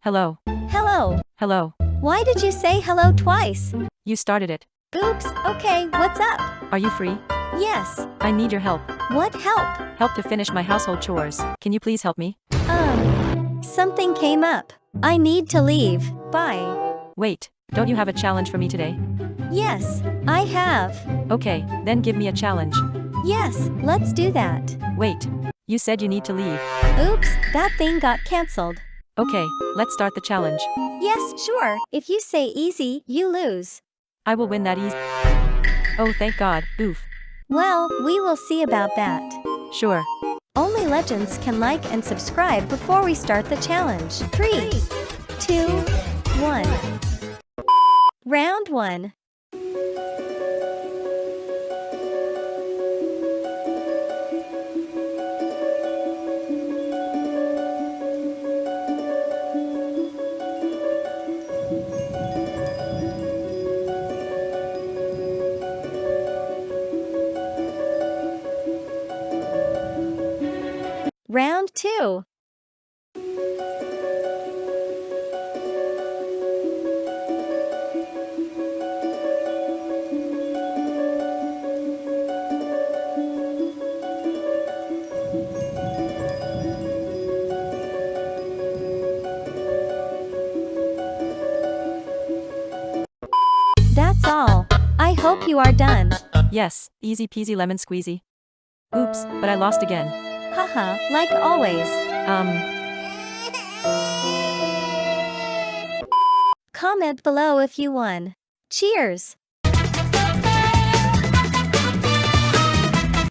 Hello. Hello. Hello. Why did you say hello twice? You started it. Oops, okay, what's up? Are you free? Yes. I need your help. What help? Help to finish my household chores. Can you please help me? Something came up. I need to leave. Bye. Wait, don't you have a challenge for me today? Yes, I have. Okay, then give me a challenge. Yes, let's do that. Wait. You said you need to leave. Oops, that thing got cancelled. Okay, let's start the challenge. Yes, sure. If you say easy, you lose. I will win that easy. Oh, thank God. Oof. Well, we will see about that. Sure. Only legends can like and subscribe before we start the challenge. 3, 2, 1. Round 1. Round 2. That's all. I hope you are done. Yes, easy peasy lemon squeezy. Oops, but I lost again. Haha, like always. Comment below if you won. Cheers!